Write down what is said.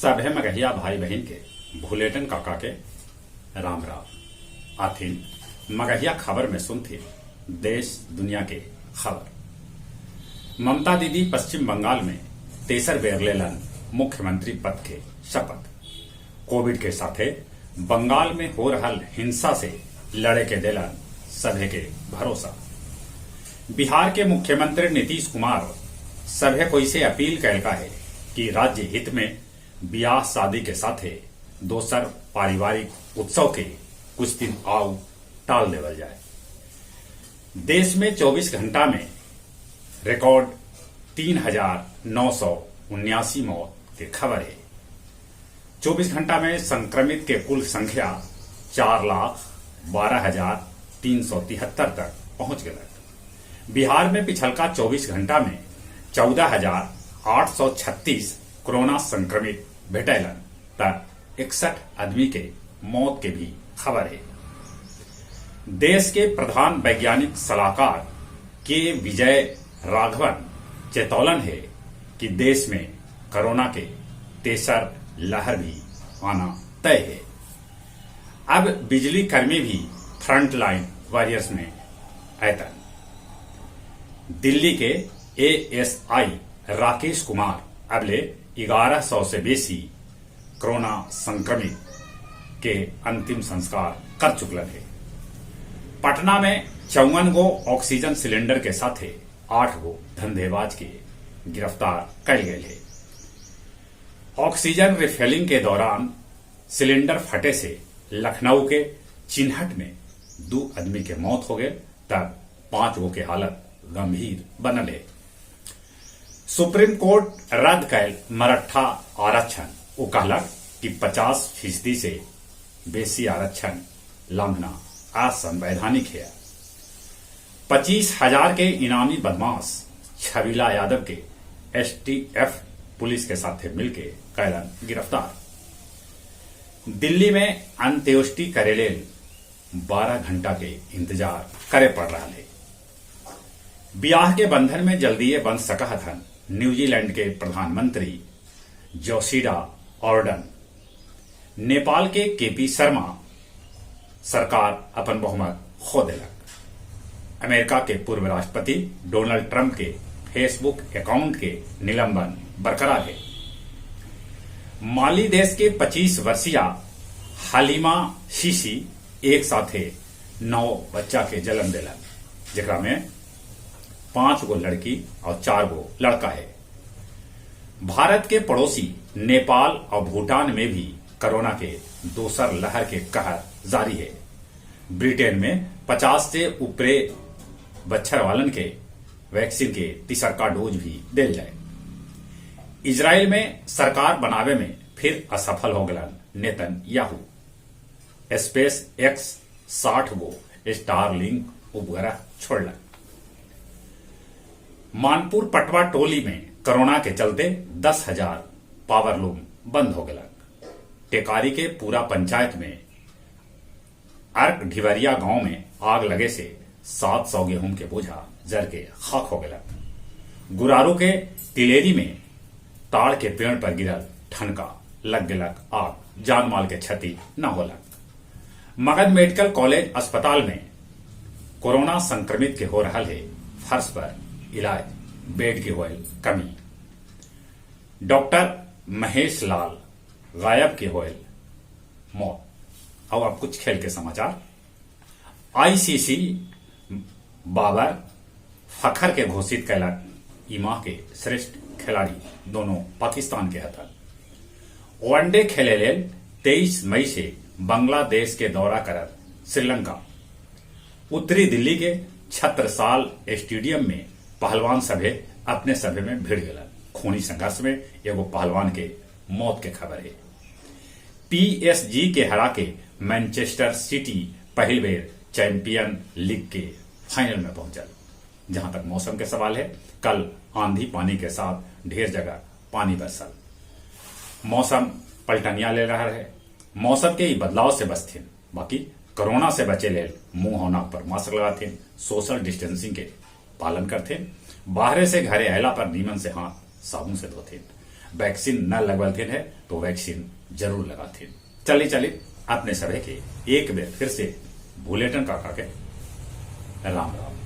सभे मगहिया भाई बहन के भूलेटन काका के राम राम आथिन मगहिया खबर में सुनथे देश दुनिया के खबर। ममता दीदी पश्चिम बंगाल में तेसर बेर लेलन मुख्यमंत्री पद के शपथ। कोविड के साथे बंगाल में हो रहल हिंसा से लड़े के देलन सभे के भरोसा। बिहार के मुख्यमंत्री नीतीश कुमार सभे को इसे अपील कैलका है कि राज्य हित में ब्याह शादी के साथे दोसर पारिवारिक उत्सव के कुछ दिन आउ टाल देवल जाए। देश में 24 घंटा में रिकॉर्ड 3,979 मौत के खबर है। 24 घंटा में संक्रमित के कुल संख्या 4,12,373 तक पहुंच गया। बिहार में पिछलका 24 घंटा में 14,836 कोरोना संक्रमित भेटैलन तक 61 आदमी के मौत के भी खबर है। देश के प्रधान वैज्ञानिक सलाहकार के विजय राघवन चेतौलन है कि देश में कोरोना के तेसर लहर भी आना तय है। अब बिजली कर्मी भी फ्रंटलाइन वॉरियर्स में आयतन। दिल्ली के एएसआई राकेश कुमार अबले 1100 से बेसी कोरोना संक्रमित के अंतिम संस्कार कर चुकलन है। पटना में 54 गो ऑक्सीजन सिलेंडर के साथ 8 गो धंधेबाज के गिरफ्तार कल गए है। ऑक्सीजन रिफिलिंग के दौरान सिलेंडर फटे से लखनऊ के चिन्हट में 2 आदमी के मौत हो गए तब 5 गो के हालत गंभीर बनल है। सुप्रीम कोर्ट रद्द कैल मराठा आरक्षण। वो कहलक कि 50% से बेसी आरक्षण लांघना असंवैधानिक है। 25,000 के इनामी बदमाश छबीला यादव के एसटीएफ पुलिस के साथ मिलकर कैलन गिरफ्तार। दिल्ली में अंत्येष्टि करे 12 घंटा के इंतजार करे पड़ रहा है। ब्याह के बंधन में जल्दी बन सकत हन न्यूजीलैंड के प्रधानमंत्री जोसिडा ऑर्डन। नेपाल के केपी शर्मा सरकार अपन बहुमत खो दिलक। अमेरिका के पूर्व राष्ट्रपति डोनाल्ड ट्रंप के फेसबुक अकाउंट के निलंबन बरकरार है। माली देश के 25 वर्षीय हलीमा शीशी एक साथे 9 बच्चा के जन्म दिलन, जेकरा में 5 गो लड़की और 4 गो लड़का है। भारत के पड़ोसी नेपाल और भूटान में भी कोरोना के दोसर लहर के कहर जारी है। ब्रिटेन में 50 से ऊपरे बच्चर वालन के वैक्सीन के तीसर का डोज भी दिल जाए। इजराइल में सरकार बनावे में फिर असफल हो गलन नेतन्याहू। स्पेस एक्स 60 गो स्टारलिंक उपग्रह छोड़लन। मानपुर पटवा टोली में कोरोना के चलते 10,000 पावरलूम बंद हो गया। टेकारी के पूरा पंचायत में अर्क ढिवरिया गांव में आग लगे से 700 गेहूं के बोझा जर के खाक हो गया। गुरारू के तिलेरी में ताड़ के पेड़ पर गिरल ठनका लग गलक आग, जान माल के क्षति न होलक। मगध मेडिकल कॉलेज अस्पताल में कोरोना संक्रमित के हो रहा है फर्श पर इलाज, बेड की होयल कमी। डॉक्टर महेश लाल गायब की होयल मौत। अब कुछ खेल के समाचार। आईसीसी बाबर फखर के घोषित कैलक ई माह के श्रेष्ठ खिलाड़ी दोनों पाकिस्तान के हथन। वनडे खेले लेल 23 मई से बांग्लादेश के दौरा करत श्रीलंका। उत्तरी दिल्ली के छत्रसाल स्टेडियम में पहलवान सभे अपने सभे में भिड़ गया। खूनी संघर्ष में एगो पहलवान के मौत के खबर है। पीएसजी के हरा के मैनचेस्टर सिटी पहली बेर चैंपियन लीग के फाइनल में पहुंचल। जहां तक मौसम के सवाल है, कल आंधी पानी के साथ ढेर जगह पानी बरसल। मौसम पलटनिया ले रहा है। मौसम के बदलाव से बचथिन, बाकी कोरोना से बचे ले मुंह होना पर मास्क लगाथिन, सोशल डिस्टेंसिंग के पालन करथिन, बाहरे से घरे अयला पर नीमन से हाथ साबुन से धोथिन। वैक्सीन न लगवाल थे है तो वैक्सीन जरूर लगा थे। चलिए अपने सभी के एक बेर फिर से बुलेटिन काका के राम राम।